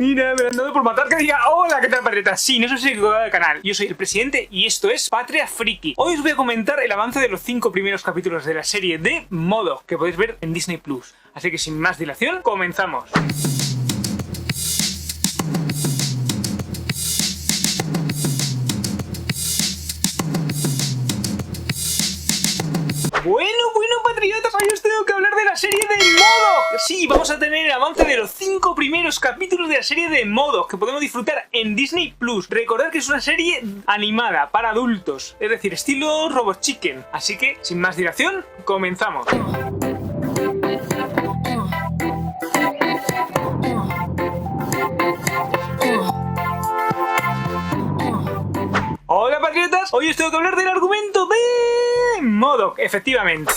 Mira, me han dado por matar que diga hola, ¿qué tal, patriotas? Sí, no soy seguidor del canal, yo soy el presidente y esto es Patria Friki. Hoy os voy a comentar el avance de los 5 primeros capítulos de la serie de M.O.D.O.K. que podéis ver en Disney Plus. Así que sin más dilación, comenzamos. Bueno, patriotas, hoy os tengo que hablar de la serie de M.O.D.O.K. Sí, vamos a tener el avance de los 5 primeros capítulos de la serie de M.O.D.O.K. que podemos disfrutar en Disney Plus. Recordad que es una serie animada para adultos, es decir, estilo Robot Chicken. Así que, sin más dilación, comenzamos. Hola, patriotas, hoy os tengo que hablar del argumento de M.O.D.O.K. efectivamente.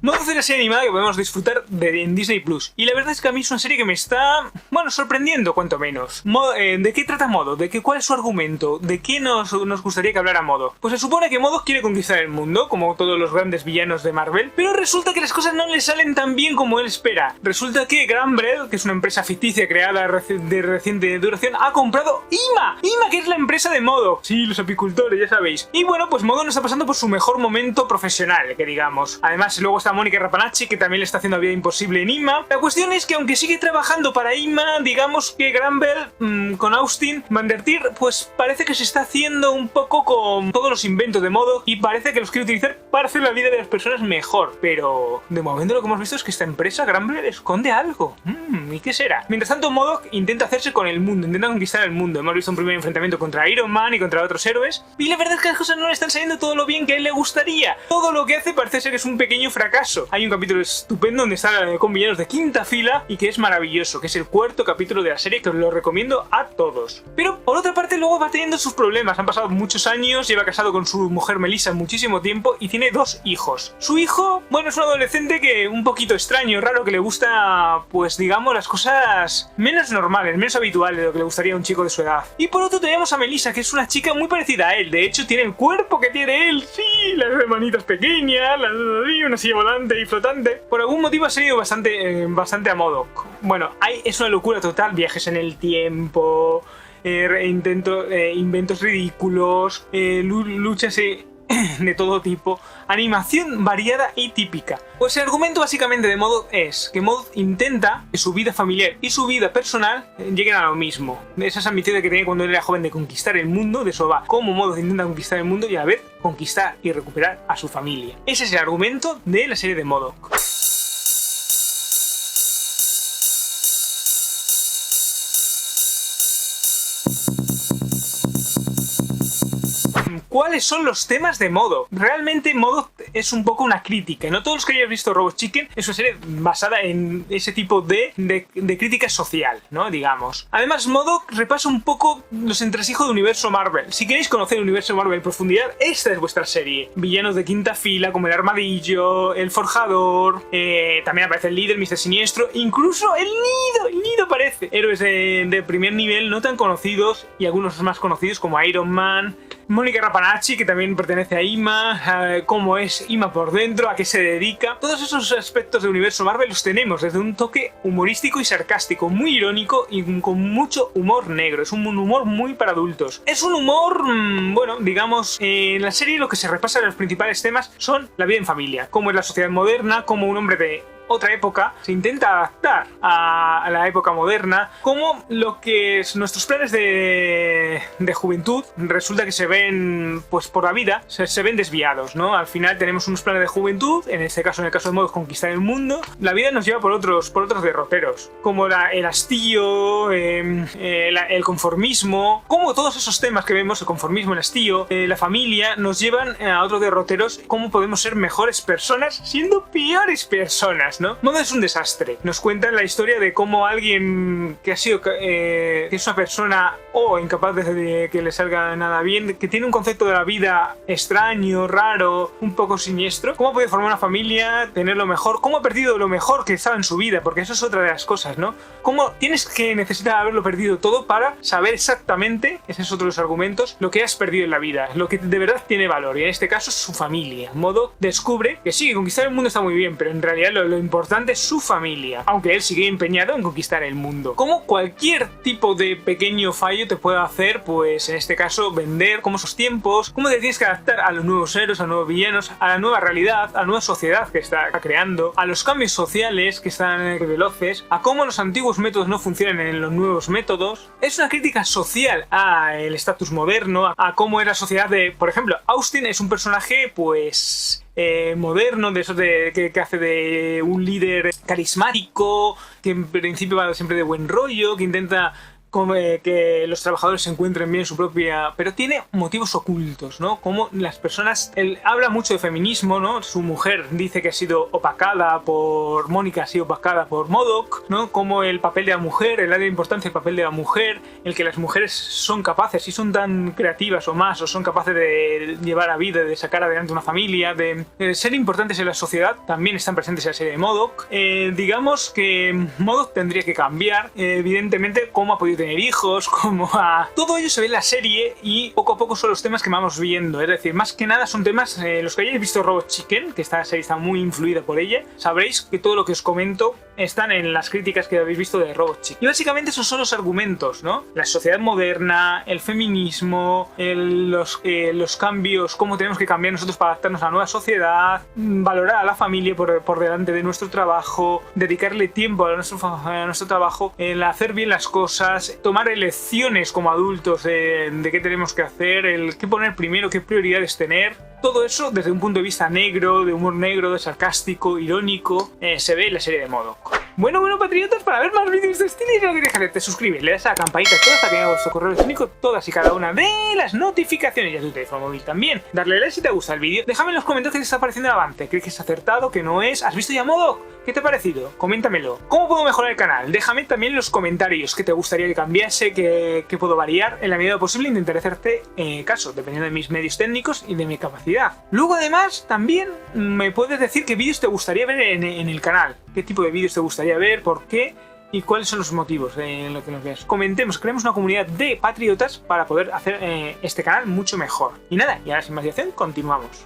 M.O.D.O.K. es una serie animada que podemos disfrutar en Disney Plus. Y la verdad es que a mí es una serie que me está, bueno, sorprendiendo cuanto menos. ¿De qué trata M.O.D.O.K? ¿Cuál es su argumento? ¿De qué nos gustaría que hablara M.O.D.O.K? Pues se supone que M.O.D.O.K quiere conquistar el mundo, como todos los grandes villanos de Marvel, pero resulta que las cosas no le salen tan bien como él espera. Resulta que Granblade, que es una empresa ficticia creada de reciente duración, ha comprado IMA, que es la empresa de M.O.D.O.K. Sí, los apicultores, ya sabéis. Y bueno, pues M.O.D.O.K no está pasando por su mejor momento profesional, que digamos. Además, luego está Mónica Rapanachi, que también le está haciendo la vida imposible en IMA. La cuestión es que aunque sigue trabajando para IMA, digamos que Granblade con Austin Van der Tier, pues parece que se está haciendo un poco con todos los inventos de M.O.D.O.K y parece que los quiere utilizar para hacer la vida de las personas mejor. Pero de momento lo que hemos visto es que esta empresa, Granblade, esconde algo. ¿Y qué será? Mientras tanto, M.O.D.O.K intenta hacerse con el mundo, intenta conquistar el mundo. Hemos visto un primer enfrentamiento contra Iron Man y contra otros héroes, y la verdad es que las cosas no le están saliendo todo lo bien que a él le gustaría. Todo lo que hace parece ser que es un pequeño fracaso. Hay un capítulo estupendo donde está con villanos de quinta fila y que es maravilloso, que es el 4º capítulo de la serie, que os lo recomiendo a todos. Pero por otra parte luego va teniendo sus problemas. Han pasado muchos años, lleva casado con su mujer Melissa muchísimo tiempo y tiene 2 hijos. Su hijo, bueno, es un adolescente que un poquito extraño, raro, que le gusta, pues digamos, las cosas menos normales, menos habituales de lo que le gustaría a un chico de su edad. Y por otro tenemos a Melissa, que es una chica muy parecida a él. De hecho tiene el cuerpo que tiene él, sí, las manitas pequeñas, una silla volante y flotante. Por algún motivo ha seguido bastante a M.O.D.O.K. Bueno, es una locura total, viajes en el tiempo, inventos ridículos, luchas de todo tipo, animación variada y típica. Pues el argumento básicamente de M.O.D.O.K es que M.O.D.O.K intenta que su vida familiar y su vida personal lleguen a lo mismo. Esas ambiciones que tenía cuando él era joven de conquistar el mundo, de eso va. Cómo M.O.D.O.K intenta conquistar el mundo y a la vez conquistar y recuperar a su familia. Ese es el argumento de la serie de M.O.D.O.K. ¿Cuáles son los temas de M.O.D.O.K? Realmente M.O.D.O.K es un poco una crítica. No todos los que hayáis visto Robot Chicken es una serie basada en ese tipo de crítica social, ¿no? Digamos. Además, M.O.D.O.K repasa un poco los entresijos del universo Marvel. Si queréis conocer el universo Marvel en profundidad, esta es vuestra serie. Villanos de quinta fila como el Armadillo, el Forjador, también aparece el líder, Mr. Siniestro, incluso el Nido aparece. Héroes de primer nivel no tan conocidos y algunos más conocidos como Iron Man, Mónica Rapanachi, que también pertenece a IMA, cómo es IMA por dentro, a qué se dedica. Todos esos aspectos del universo Marvel los tenemos desde un toque humorístico y sarcástico, muy irónico y con mucho humor negro. Es un humor muy para adultos. Es un humor, bueno, digamos, en la serie lo que se repasa de los principales temas son la vida en familia, cómo es la sociedad moderna, cómo un hombre de otra época se intenta adaptar a la época moderna, como lo que es nuestros planes de juventud resulta que se ven, pues por la vida se ven desviados, ¿no? Al final tenemos unos planes de juventud, en el caso de M.O.D.O.K conquistar el mundo. La vida nos lleva por otros derroteros, como el hastío, el conformismo, como todos esos temas que vemos, el conformismo, el hastío, la familia, nos llevan a otros derroteros, cómo podemos ser mejores personas siendo peores personas. críticas, ¿no? Modo es un desastre. Nos cuentan la historia de cómo alguien que ha sido que es una persona incapaz de que le salga nada bien, que tiene un concepto de la vida extraño, raro, un poco siniestro, cómo ha podido formar una familia, tener lo mejor, cómo ha perdido lo mejor que estaba en su vida, porque eso es otra de las cosas, ¿no? Cómo tienes que necesitar haberlo perdido todo para saber exactamente, ese es otro de los argumentos, lo que has perdido en la vida, lo que de verdad tiene valor, y en este caso su familia. Modo descubre que sí, que conquistar el mundo está muy bien, pero en realidad lo importante es su familia, aunque él sigue empeñado en conquistar el mundo. Como cualquier tipo de pequeño fallo te puede hacer, pues en este caso, vender, cómo esos tiempos, cómo te tienes que adaptar a los nuevos héroes, a los nuevos villanos, a la nueva realidad, a la nueva sociedad que está creando, a los cambios sociales que están veloces, a cómo los antiguos métodos no funcionan en los nuevos métodos. Es una crítica social al estatus moderno, a cómo es la sociedad de, por ejemplo, Austin es un personaje, pues moderno, de esos que hace de un líder carismático, que en principio va siempre de buen rollo, que intenta que los trabajadores se encuentren bien en su propia... Pero tiene motivos ocultos, ¿no? Como las personas... Él habla mucho de feminismo, ¿no? Su mujer dice que ha sido opacada por... Mónica ha sido opacada por MODOK, ¿no? Como el papel de la mujer, el área de importancia del papel de la mujer, el que las mujeres son capaces, si son tan creativas o más, o son capaces de llevar a vida, de sacar adelante una familia, de ser importantes en la sociedad, también están presentes en la serie de MODOK. Digamos que MODOK tendría que cambiar, evidentemente, cómo ha podido tener hijos, como a... Todo ello se ve en la serie y poco a poco son los temas que vamos viendo, es decir, más que nada son temas, los que hayáis visto Robot Chicken, que esta serie está muy influida por ella, sabréis que todo lo que os comento están en las críticas que habéis visto de Robot Chicken. Y básicamente esos son los argumentos, ¿no? La sociedad moderna, el feminismo, los cambios, cómo tenemos que cambiar nosotros para adaptarnos a la nueva sociedad, valorar a la familia por delante de nuestro trabajo, dedicarle tiempo a nuestro trabajo, el hacer bien las cosas, tomar elecciones como adultos de qué tenemos que hacer, el qué poner primero, qué prioridades tener. Todo eso desde un punto de vista negro, de humor negro, de sarcástico, irónico, se ve en la serie de MODOK. Bueno, patriotas, para ver más vídeos de este no queréis dejar, te suscribes, le das a la campanita toda hasta que haga vuestro correo electrónico todas y cada una de las notificaciones y a tu teléfono móvil también. Darle like si te gusta el vídeo, déjame en los comentarios qué te está pareciendo el avance, crees que es acertado, que no es, ¿has visto ya MODOK? ¿Qué te ha parecido? Coméntamelo. ¿Cómo puedo mejorar el canal? Déjame también en los comentarios qué te gustaría que cambiase, qué puedo variar, en la medida de lo posible intentaré hacerte caso, dependiendo de mis medios técnicos y de mi capacidad. Luego además también me puedes decir qué vídeos te gustaría ver en el canal, qué tipo de vídeos te gustaría ver, por qué y cuáles son los motivos en lo que nos veas. Comentemos, creemos una comunidad de patriotas para poder hacer este canal mucho mejor. Y nada, y ahora sin más dilación, continuamos.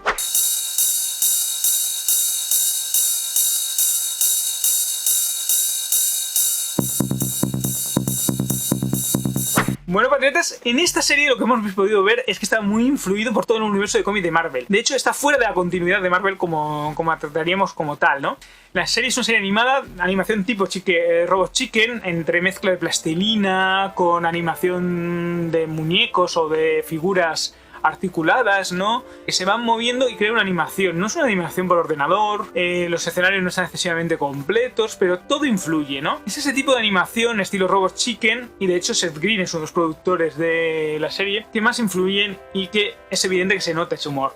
Bueno, patriotas, en esta serie lo que hemos podido ver es que está muy influido por todo el universo de cómic de Marvel. De hecho, está fuera de la continuidad de Marvel como la trataríamos como tal, ¿no? La serie es una serie animada, animación tipo Robot Chicken, entre mezcla de plastilina con animación de muñecos o de figuras articuladas, ¿no? Que se van moviendo y crean una animación. No es una animación por ordenador, los escenarios no están excesivamente completos, pero todo influye, ¿no? Es ese tipo de animación estilo Robot Chicken, y de hecho Seth Green es uno de los productores de la serie, que más influyen y que es evidente que se nota ese humor.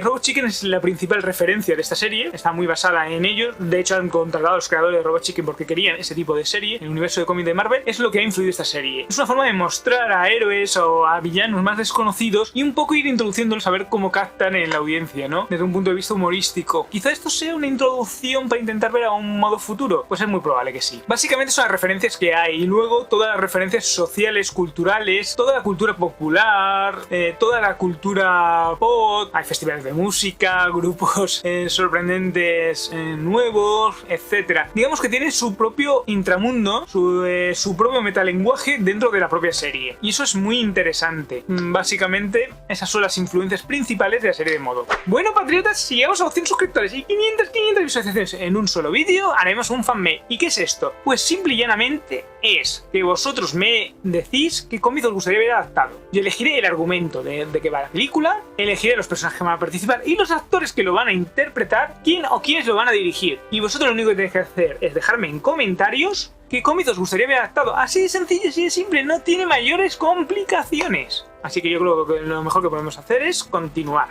Robot Chicken es la principal referencia de esta serie, está muy basada en ellos, de hecho han contratado a los creadores de Robot Chicken porque querían ese tipo de serie, el universo de cómic de Marvel, es lo que ha influido esta serie. Es una forma de mostrar a héroes o a villanos más desconocidos y un poco ir introduciéndolos a ver cómo captan en la audiencia, ¿no? Desde un punto de vista humorístico. Quizá esto sea una introducción para intentar ver a un modo futuro, pues es muy probable que sí. Básicamente son las referencias que hay y luego todas las referencias sociales, culturales, toda la cultura popular, toda la cultura pop. Hay festivales de música, grupos sorprendentes nuevos, etc. Digamos que tiene su propio intramundo, su propio metalenguaje dentro de la propia serie. Y eso es muy interesante. Básicamente, esas son las influencias principales de la serie de MODOK. Bueno, patriotas, si llegamos a 100 suscriptores y 500 visualizaciones en un solo vídeo, haremos un fanmade. ¿Y qué es esto? Pues simple y llanamente es que vosotros me decís qué cómic os gustaría ver adaptado. Yo elegiré el argumento de qué va la película, elegiré los personajes que van a participar y los actores que lo van a interpretar, quién o quiénes lo van a dirigir. Y vosotros lo único que tenéis que hacer es dejarme en comentarios qué cómic os gustaría ver adaptado. Así de sencillo, así de simple, no tiene mayores complicaciones. Así que yo creo que lo mejor que podemos hacer es continuar.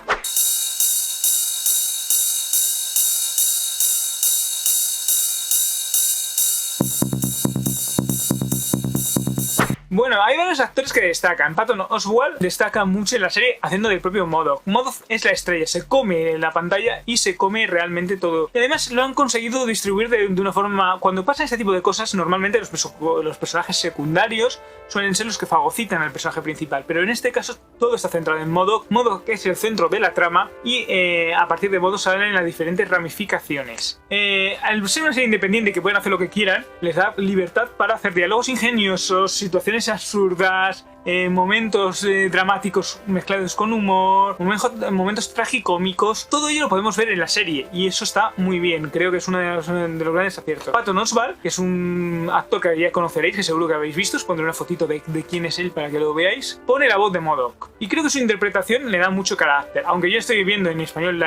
Bueno, hay varios actores que destacan. Patton Oswalt destaca mucho en la serie haciendo del propio MODOK. MODOK es la estrella, se come la pantalla y se come realmente todo. Y además lo han conseguido distribuir de una forma... Cuando pasa este tipo de cosas, normalmente los personajes secundarios suelen ser los que fagocitan al personaje principal, pero en este caso todo está centrado en MODOK. MODOK es el centro de la trama y a partir de MODOK salen las diferentes ramificaciones. Al ser una serie independiente que pueden hacer lo que quieran, les da libertad para hacer diálogos ingeniosos, situaciones absurdas, momentos dramáticos mezclados con humor, momentos tragicómicos. Todo ello lo podemos ver en la serie y eso está muy bien. Creo que es uno de los grandes aciertos. Patton Oswalt, que es un actor que ya conoceréis, que seguro que habéis visto, os pondré una fotito de quién es él para que lo veáis, pone la voz de MODOK y creo que su interpretación le da mucho carácter. Aunque yo estoy viendo en español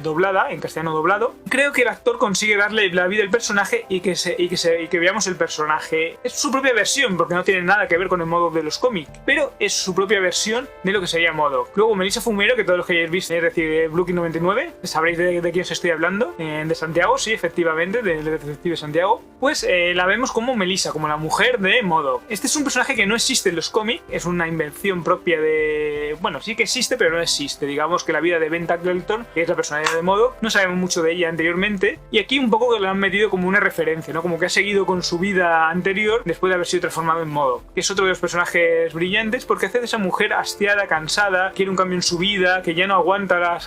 doblada, en castellano doblado, creo que el actor consigue darle la vida al personaje y que veamos el personaje. Es su propia versión, porque no tiene nada que ver con el MODOK de los cómics, pero es su propia versión de lo que sería MODOK. Luego Melissa Fumero, que todos los que hayáis visto, es decir, Brooklyn 99, sabréis de quién os estoy hablando, de Santiago, sí, efectivamente, del detective Santiago, pues la vemos como Melissa, como la mujer de MODOK. Este es un personaje que no existe en los cómics, es una invención propia de... Bueno, sí que existe, pero no existe. Digamos que la vida de Ben Tackleton, que es la personalidad de MODOK, no sabemos mucho de ella anteriormente, y aquí un poco lo han metido como una referencia, ¿no? Como que ha seguido con su vida anterior después de haber sido transformado en MODOK, que es otro de los personajes brillantes porque hace de esa mujer hastiada, cansada, quiere un cambio en su vida, que ya no aguanta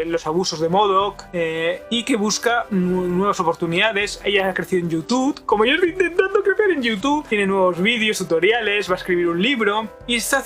los abusos de MODOK y que busca nuevas oportunidades. Ella ha crecido en YouTube, como yo estoy intentando crecer en YouTube, tiene nuevos vídeos, tutoriales, va a escribir un libro y está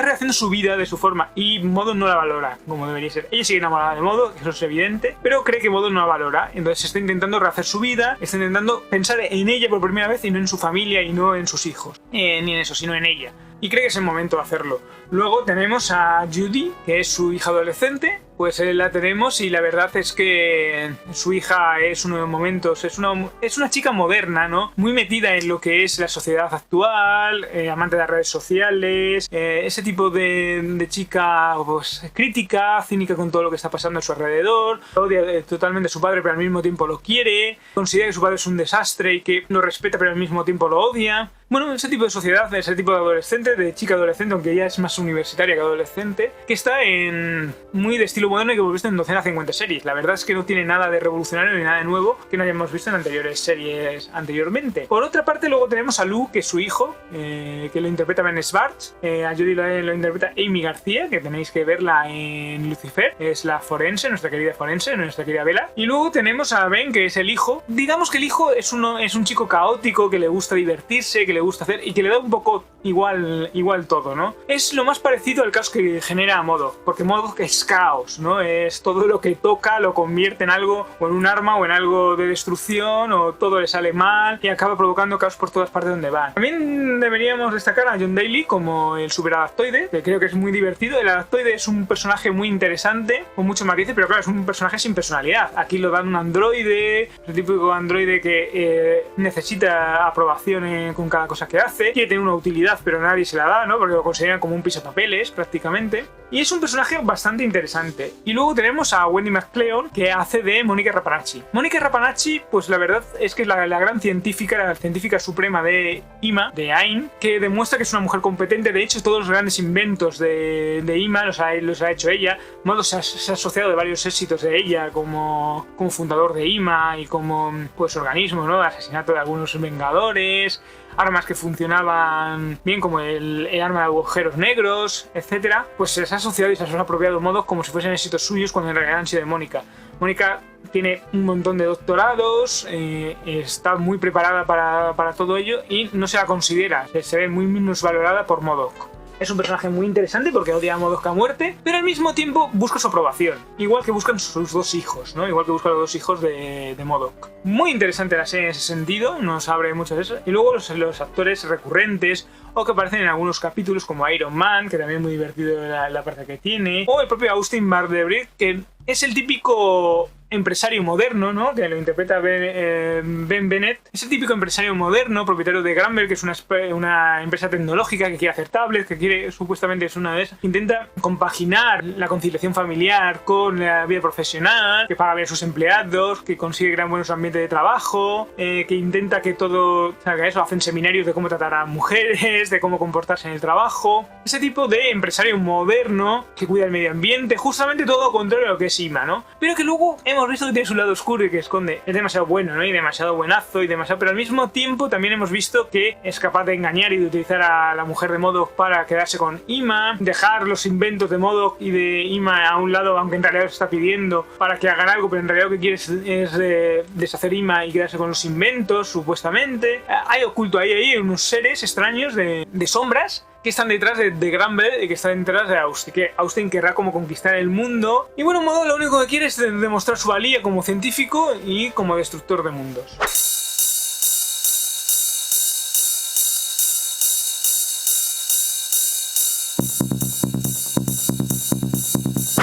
rehaciendo su vida de su forma y MODOK no la valora como debería ser. Ella sigue enamorada de MODOK, eso es evidente, pero cree que MODOK no la valora, entonces está intentando rehacer su vida, está intentando pensar en ella por primera vez y no en su familia y no en sus hijos, ni en eso, sino en ella. Y cree que es el momento de hacerlo. Luego tenemos a Judy, que es su hija adolescente. Pues la tenemos y la verdad es que su hija es uno de los momentos, es una chica moderna, ¿no? Muy metida en lo que es la sociedad actual, amante de las redes sociales, ese tipo de chica pues, crítica, cínica con todo lo que está pasando a su alrededor, odia totalmente a su padre pero al mismo tiempo lo quiere, considera que su padre es un desastre y que lo respeta pero al mismo tiempo lo odia. Bueno, ese tipo de sociedad, ese tipo de adolescente, de chica adolescente, aunque ella es más universitaria que adolescente, que está en muy de estilo moderno y que hemos visto en docenas 50 series. La verdad es que no tiene nada de revolucionario ni nada de nuevo que no hayamos visto en anteriores series anteriormente. Por otra parte, luego tenemos a Lou, que es su hijo, que lo interpreta Ben Schwartz. A Judy lo interpreta Amy García, que tenéis que verla en Lucifer. Es la forense, nuestra querida forense, nuestra querida Bella. Y luego tenemos a Ben, que es el hijo. Digamos que el hijo es un chico caótico, que le gusta divertirse, que le gusta hacer y que le da un poco igual todo, ¿no? Es lo más parecido al caos que genera a MODOK, porque MODOK es caos, ¿no? Es todo lo que toca lo convierte en algo, o en un arma, o en algo de destrucción, o todo le sale mal y acaba provocando caos por todas partes donde va. También deberíamos destacar a John Daly como el superadaptoide, que creo que es muy divertido. El adaptoide es un personaje muy interesante, con muchos matices, pero claro, es un personaje sin personalidad. Aquí lo dan un androide, el típico androide que necesita aprobación con cada cosa que hace, quiere tener una utilidad pero nadie se la da, ¿no? Porque lo consideran como un pisapapeles prácticamente, y es un personaje bastante interesante. Y luego tenemos a Wendy McCleon, que hace de Mónica Rapanachi. Mónica Rapanachi, pues la verdad es que es la gran científica, la científica suprema de IMA, de AIM, que demuestra que es una mujer competente. De hecho, todos los grandes inventos de IMA los ha hecho ella. MODOK se ha asociado de varios éxitos de ella como fundador de IMA y como pues organismo, ¿no? Asesinato de algunos vengadores, armas que funcionaban bien como el arma de agujeros negros, etcétera. Pues se les ha asociado y se les ha apropiado MODOK como si fuesen éxitos suyos cuando en realidad han sido de Mónica. Mónica tiene un montón de doctorados, está muy preparada para todo ello y no se la considera, se ve muy minusvalorada por MODOK. Es un personaje muy interesante porque odia a MODOK a muerte, pero al mismo tiempo busca su aprobación. Igual que buscan sus dos hijos, ¿no? Igual que buscan los dos hijos de MODOK. Muy interesante la serie en ese sentido, nos abre mucho de eso. Y luego los actores recurrentes o que aparecen en algunos capítulos como Iron Man, que también es muy divertido la parte que tiene. O el propio Austin Bardebreed, que es el típico empresario moderno, ¿no? Que lo interpreta Ben Bennett. Es el típico empresario moderno, propietario de Granville, que es una empresa tecnológica que quiere hacer tablets, que quiere, supuestamente es una de esas, intenta compaginar la conciliación familiar con la vida profesional, que paga bien a sus empleados, que consigue crear buenos ambientes de trabajo, que intenta que todo salga eso, hacen seminarios de cómo tratar a mujeres, de cómo comportarse en el trabajo. Ese tipo de empresario moderno que cuida el medio ambiente, justamente todo lo contrario a lo que es Ima, ¿no? Pero que luego hemos visto que tiene su lado oscuro y que esconde. Es demasiado bueno, ¿no? Y demasiado buenazo y demasiado... Pero al mismo tiempo también hemos visto que es capaz de engañar y de utilizar a la mujer de MODOK para quedarse con Ima, dejar los inventos de MODOK y de Ima a un lado, aunque en realidad se está pidiendo para que hagan algo, pero en realidad lo que quiere es deshacer Ima y quedarse con los inventos, supuestamente. Hay oculto ahí unos seres extraños de sombras que están detrás de Granville y que están detrás de Austin, que Austin querrá como conquistar el mundo. Y bueno, MODOK lo único que quiere es demostrar su valía como científico y como destructor de mundos.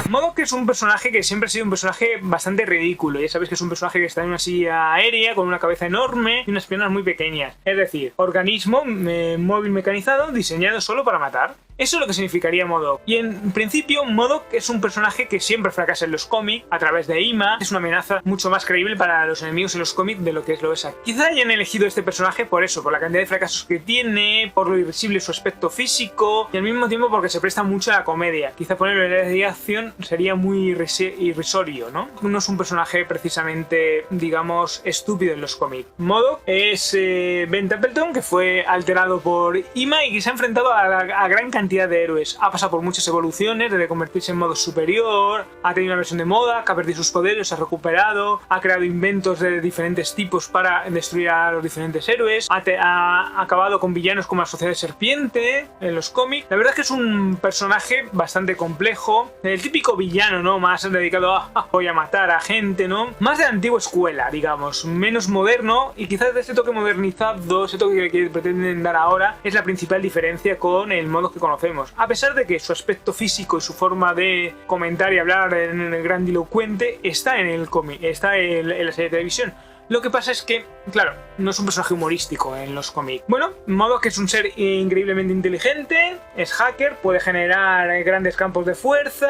MODOK es un personaje que siempre ha sido un personaje bastante ridículo. Ya sabéis que es un personaje que está en una silla aérea con una cabeza enorme y unas piernas muy pequeñas. Es decir, organismo móvil mecanizado diseñado solo para matar. Eso es lo que significaría MODOK. Y en principio, MODOK es un personaje que siempre fracasa en los cómics a través de Ima. Es una amenaza mucho más creíble para los enemigos en los cómics de lo que es aquí. Quizá hayan elegido este personaje por eso, por la cantidad de fracasos que tiene, por lo irrisible su aspecto físico y al mismo tiempo porque se presta mucho a la comedia. Quizá ponerlo en la acción sería muy irrisorio, ¿no? No es un personaje precisamente, digamos, estúpido en los cómics. MODOK es Ben Templeton, que fue alterado por Ima y que se ha enfrentado a gran cantidad de héroes. Ha pasado por muchas evoluciones, desde convertirse en MODOK superior, ha tenido una versión de MODOK, ha perdido sus poderes, ha recuperado, ha creado inventos de diferentes tipos para destruir a los diferentes héroes, ha acabado con villanos como la Sociedad de Serpiente en los cómics. La verdad es que es un personaje bastante complejo, el típico villano, ¿no? Más dedicado a voy a matar a gente, ¿no? Más de la antigua escuela, digamos, menos moderno, y quizás de ese toque modernizado, ese toque que pretenden dar ahora, es la principal diferencia con el MODOK que conocemos. A pesar de que su aspecto físico y su forma de comentar y hablar en el grandilocuente está en el cómic, está en la serie de televisión. Lo que pasa es que, claro, no es un personaje humorístico en los cómics. Bueno, MODOK es un ser increíblemente inteligente, es hacker, puede generar grandes campos de fuerza,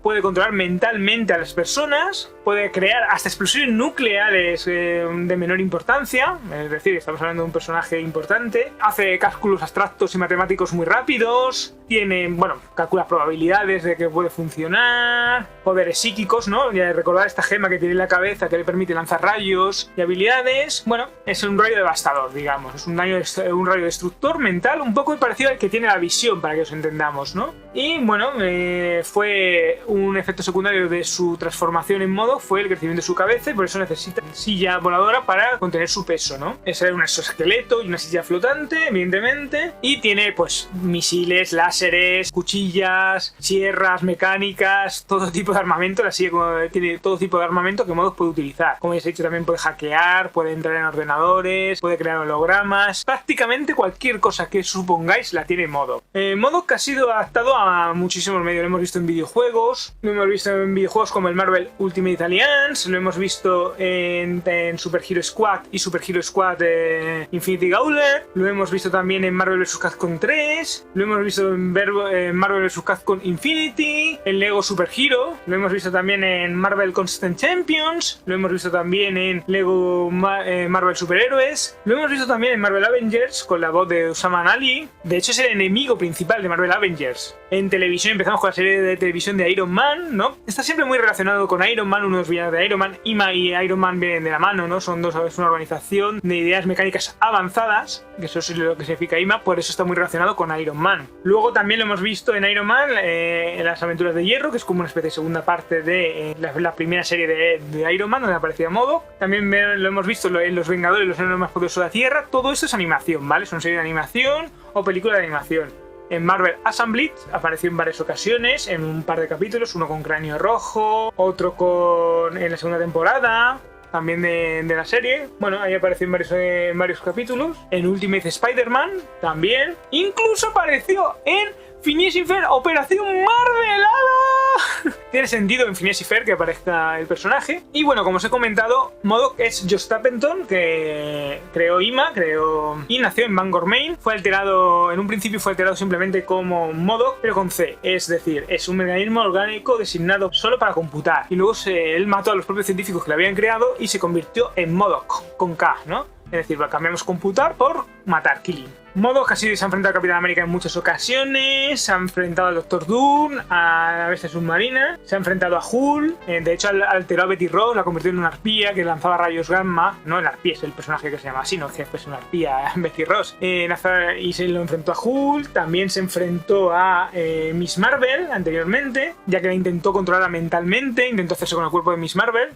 puede controlar mentalmente a las personas, puede crear hasta explosiones nucleares de menor importancia, es decir, estamos hablando de un personaje importante, hace cálculos abstractos y matemáticos muy rápidos, tiene, bueno, calcula probabilidades de que puede funcionar, poderes psíquicos, ¿no? Y recordar esta gema que tiene en la cabeza que le permite lanzar rayos y habilidades. Bueno, es un rayo devastador, digamos, es un rayo destructor mental, un poco parecido al que tiene la visión, para que os entendamos, ¿no? Y bueno, fue un efecto secundario de su transformación en MODOK, fue el crecimiento de su cabeza, y por eso necesita silla voladora para contener su peso, ¿no? Es un exoesqueleto y una silla flotante, evidentemente, y tiene pues misiles, láseres, cuchillas, sierras mecánicas, todo tipo de armamento. La silla tiene todo tipo de armamento que MODOK puede utilizar. Como ya os he dicho, también puede hackear, puede entrar en ordenadores, puede crear hologramas, prácticamente cualquier cosa que supongáis la tiene MODOK. MODOK ha sido adaptado a muchísimos medios, lo hemos visto en videojuegos, lo hemos visto en videojuegos como el Marvel Ultimate Alliance, lo hemos visto en Super Hero Squad y Super Hero Squad Infinity Gauntlet, lo hemos visto también en Marvel vs. Capcom 3, lo hemos visto en Marvel vs. Capcom Infinity, en Lego Super Hero, lo hemos visto también en Marvel Constant Champions, lo hemos visto también en Lego Marvel Superhéroes, lo hemos visto también en Marvel Avengers con la voz de Osama Ali. De hecho es el enemigo principal de Marvel Avengers. En televisión empezamos con la serie de televisión de Iron Man, ¿no? Está siempre muy relacionado con Iron Man, uno de los villanos de Iron Man. Ima y Iron Man vienen de la mano, ¿no? Son dos, es una organización de ideas mecánicas avanzadas, que eso es lo que significa Ima, por eso está muy relacionado con Iron Man. Luego también lo hemos visto en Iron Man, en las aventuras de Hierro, que es como una especie de segunda parte de la primera serie de Iron Man, donde aparecía MODOK. También lo hemos visto en Los Vengadores, los héroes más poderosos de la Tierra. Todo esto es animación, ¿vale? Son serie de animación o película de animación. En Marvel Assembled apareció en varias ocasiones, en un par de capítulos, uno con Cráneo Rojo, otro en la segunda temporada, también de la serie. Bueno, ahí apareció en varios capítulos. En Ultimate Spider-Man también. Incluso apareció en Phineas y Ferb, Operación Marvelada. Tiene sentido en Phineas y Ferb que aparezca el personaje. Y bueno, como os he comentado, MODOK es Josh Stapleton, que creó IMA, y nació en Bangor, Maine. Fue alterado, en un principio fue alterado simplemente como MODOK, pero con C. Es decir, es un mecanismo orgánico designado solo para computar. Y luego él mató a los propios científicos que lo habían creado y se convirtió en MODOK, con K, ¿no? Es decir, cambiamos computar por matar, killing. MODOK casi se ha enfrentado a Capitán América en muchas ocasiones, se ha enfrentado al Doctor Doom, a la bestia submarina, se ha enfrentado a Hulk, de hecho alteró a Betty Ross, la convirtió en una arpía que lanzaba rayos gamma, no el arpía es el personaje que se llama así, no que es una arpía Betty Ross, y se lo enfrentó a Hulk, también se enfrentó a Miss Marvel anteriormente, ya que la intentó controlarla mentalmente, intentó hacerse con el cuerpo de Miss Marvel,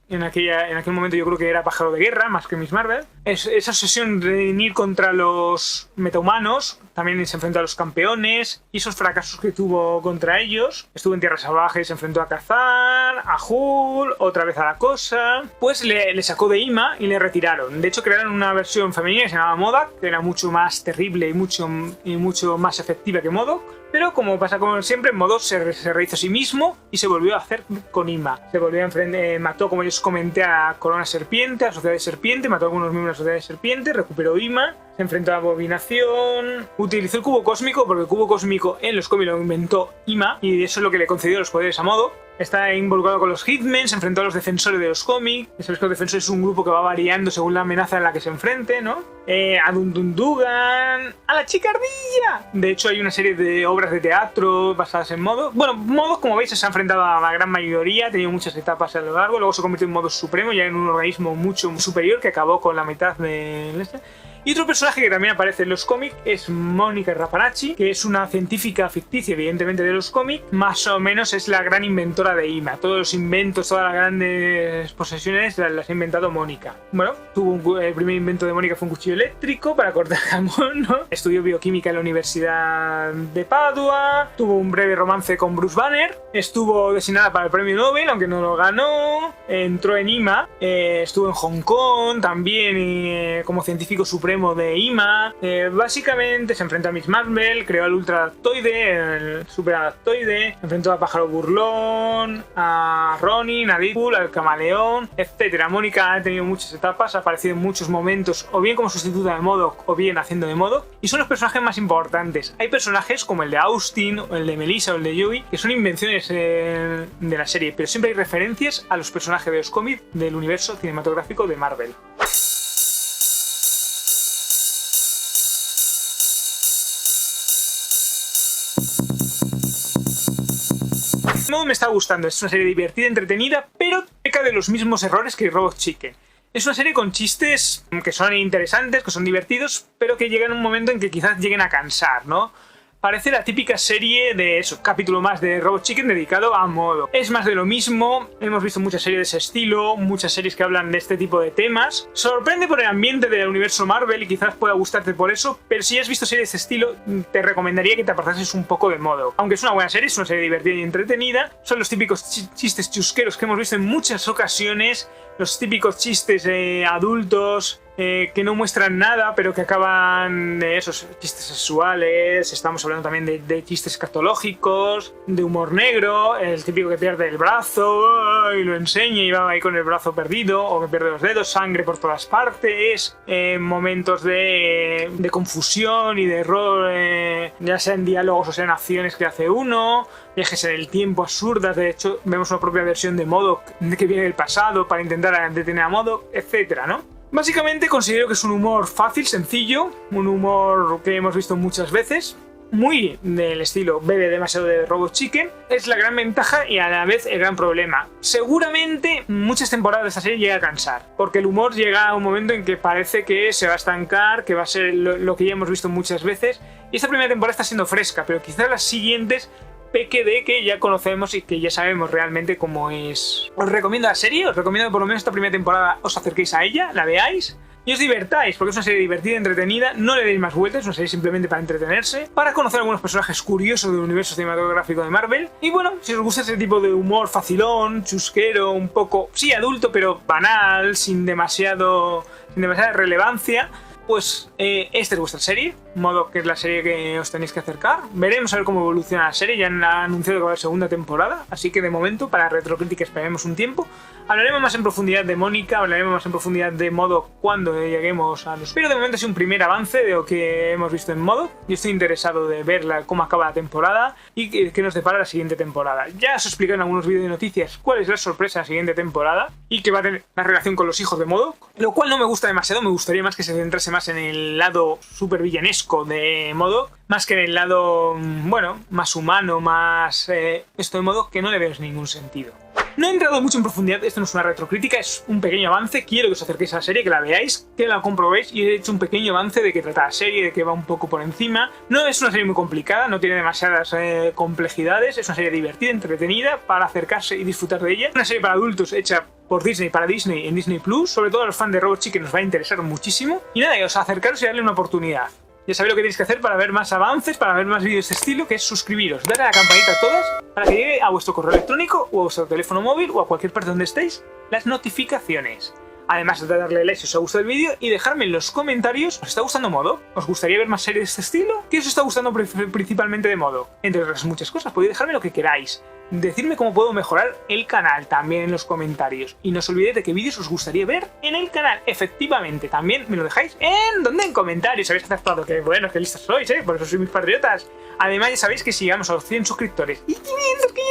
en aquel momento yo creo que era pájaro de guerra más que Miss Marvel. Esa obsesión de ir contra los metahumanos, también se enfrentó a los campeones y esos fracasos que tuvo contra ellos. Estuvo en Tierra Salvaje, se enfrentó a Kazar, a Hulk, otra vez a la Cosa. Pues le sacó de IMA y le retiraron. De hecho crearon una versión femenina que se llamaba MODOK, que era mucho más terrible y mucho más efectiva que MODOK. Pero como pasa como siempre, MODOK se rehizo a sí mismo y se volvió a hacer con IMA. Se volvió a enfrentar, mató, como yo os comenté, a Corona Serpiente, a la Sociedad de Serpiente, mató a algunos miembros de la Sociedad de Serpiente, recuperó IMA, se enfrentó a la Abominación, utilizó el cubo cósmico, porque el cubo cósmico en los cómics lo inventó IMA, y eso es lo que le concedió los poderes a MODOK. Está involucrado con los Hitmen, se enfrentó a los defensores de los cómics. Sabéis que los defensores es un grupo que va variando según la amenaza en la que se enfrente, ¿no? A Dundundugan, a la chica ardilla. De hecho, hay una serie de obras de teatro basadas en MODOK. Bueno, MODOK, como veis, se ha enfrentado a la gran mayoría, ha tenido muchas etapas a lo largo. Luego se convirtió en MODOK Supremo, ya en un organismo mucho superior que acabó con la mitad de este. Y otro personaje que también aparece en los cómics es Mónica Rapanachi, que es una científica ficticia, evidentemente, de los cómics. Más o menos es la gran inventora de IMA. Todos los inventos, todas las grandes posesiones las ha inventado Mónica. Bueno, el primer invento de Mónica fue un cuchillo eléctrico para cortar jamón, ¿no? Estudió bioquímica en la Universidad de Padua. Tuvo un breve romance con Bruce Banner. Estuvo designada para el premio Nobel, aunque no lo ganó. Entró en IMA. Estuvo en Hong Kong también como científico supremo de IMA. Básicamente se enfrentó a Miss Marvel, creó el ultraadaptoide, el superadaptoide, se enfrentó a Pájaro Burlón, a Ronin, a Deadpool, al Camaleón, etc. Mónica ha tenido muchas etapas, ha aparecido en muchos momentos, o bien como sustituta de MODOK, o bien haciendo de MODOK, y son los personajes más importantes. Hay personajes como el de Austin, o el de Melissa, o el de Joey, que son invenciones de la serie, pero siempre hay referencias a los personajes de los cómics del universo cinematográfico de Marvel. Me está gustando, es una serie divertida, entretenida, pero peca de los mismos errores que Robot Chicken. Es una serie con chistes que son interesantes, que son divertidos, pero que llegan a un momento en que quizás lleguen a cansar, ¿no? Parece la típica serie de eso, capítulo más de Robot Chicken dedicado a MODOK. Es más de lo mismo, hemos visto muchas series de ese estilo, muchas series que hablan de este tipo de temas. Sorprende por el ambiente del universo Marvel y quizás pueda gustarte por eso, pero si has visto series de este estilo, te recomendaría que te apartases un poco de MODOK. Aunque es una buena serie, es una serie divertida y entretenida, son los típicos chistes chusqueros que hemos visto en muchas ocasiones, los típicos chistes adultos, que no muestran nada, pero que acaban de esos chistes sexuales. Estamos hablando también de chistes escatológicos, de humor negro, el típico que pierde el brazo y lo enseña y va ahí con el brazo perdido, o que pierde los dedos, sangre por todas partes, momentos de confusión y de error, ya sea en diálogos o sea en acciones que hace uno, viajes en el tiempo absurdas. De hecho, vemos una propia versión de MODOK que viene del pasado para intentar detener a MODOK, etcétera, ¿no? Básicamente considero que es un humor fácil, sencillo, un humor que hemos visto muchas veces, muy del estilo bebe demasiado de Robot Chicken. Es la gran ventaja y a la vez el gran problema. Seguramente muchas temporadas de esta serie llega a cansar, porque el humor llega a un momento en que parece que se va a estancar, que va a ser lo que ya hemos visto muchas veces. Y esta primera temporada está siendo fresca, pero quizás las siguientes peque de que ya conocemos y que ya sabemos realmente cómo es. Os recomiendo la serie, os recomiendo que por lo menos esta primera temporada os acerquéis a ella, la veáis y os divertáis, porque es una serie divertida, entretenida, no le deis más vueltas, es una serie simplemente para entretenerse, para conocer algunos personajes curiosos del universo cinematográfico de Marvel. Y bueno, si os gusta ese tipo de humor facilón, chusquero, un poco, sí, adulto, pero banal, sin demasiada relevancia, pues esta es vuestra serie. Modoc, que es la serie que os tenéis que acercar. Veremos a ver cómo evoluciona la serie, ya han anunciado que va a haber segunda temporada, así que de momento para Retrocrítica esperaremos un tiempo. Hablaremos más en profundidad de Mónica, hablaremos más en profundidad de Modoc cuando lleguemos a los... Pero de momento es un primer avance de lo que hemos visto en Modoc. Yo estoy interesado de ver cómo acaba la temporada y qué nos depara la siguiente temporada. Ya os expliqué en algunos vídeos de noticias cuál es la sorpresa de la siguiente temporada y que va a tener la relación con los hijos de Modoc, lo cual no me gusta demasiado. Me gustaría más que se centrase más en el lado súper villanesco de Modoc, más que en el lado, bueno, más humano, más esto de Modoc, que no le veo ningún sentido. No he entrado mucho en profundidad, esto no es una retrocrítica, es un pequeño avance. Quiero que os acerquéis a la serie, que la veáis, que la comprobéis, y he hecho un pequeño avance de qué trata la serie, de que va un poco por encima. No es una serie muy complicada, no tiene demasiadas complejidades, es una serie divertida, entretenida, para acercarse y disfrutar de ella. Una serie para adultos hecha por Disney, para Disney, en Disney Plus, sobre todo a los fans de Robot Chicken nos va a interesar muchísimo. Y nada, os acercaros y darle una oportunidad. Ya sabéis lo que tenéis que hacer para ver más avances, para ver más vídeos de este estilo, que es suscribiros, darle a la campanita a todas para que llegue a vuestro correo electrónico o a vuestro teléfono móvil o a cualquier parte donde estéis las notificaciones. Además de darle like si os ha gustado el vídeo y dejarme en los comentarios, ¿os está gustando Modoc? ¿Os gustaría ver más series de este estilo? ¿Qué os está gustando principalmente de Modoc? Entre otras muchas cosas, podéis dejarme lo que queráis. Decidme cómo puedo mejorar el canal también en los comentarios. Y no os olvidéis de qué vídeos os gustaría ver en el canal. Efectivamente, también me lo dejáis en comentarios. Habéis acertado, que bueno, que listos sois, por eso sois mis patriotas. Además ya sabéis que si llegamos a los 100 suscriptores y 500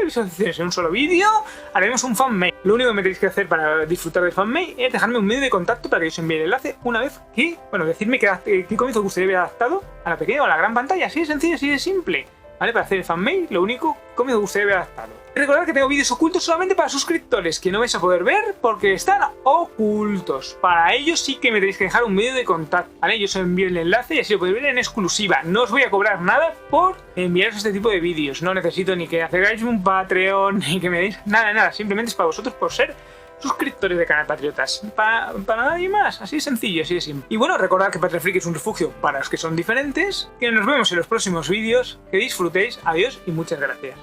visualizaciones en un solo vídeo, haremos un fanmade. Lo único que me tenéis que hacer para disfrutar del fanmade es dejarme un medio de contacto para que os envíe el enlace una vez que, bueno, decidme qué comienzo os gustaría ver adaptado a la pequeña o a la gran pantalla. Así de sencillo, así de simple. ¿Vale? Para hacer el fanmade, lo único que me gustaría ver adaptado. Recordad que tengo vídeos ocultos solamente para suscriptores, que no vais a poder ver porque están ocultos. Para ellos sí que me tenéis que dejar un medio de contacto, ¿vale? Yo os envío el enlace y así lo podéis ver en exclusiva. No os voy a cobrar nada por enviaros este tipo de vídeos. No necesito ni que hagáis un Patreon, ni que me deis nada. Simplemente es para vosotros por ser suscriptores de Canal Patriotas. Para nadie más. Así de sencillo, así de simple. Y bueno, recordad que Patria Freak es un refugio para los que son diferentes. Que nos vemos en los próximos vídeos. Que disfrutéis. Adiós y muchas gracias.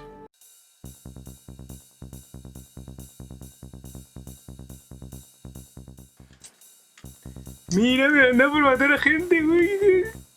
Mira, me anda por matar a gente, güey.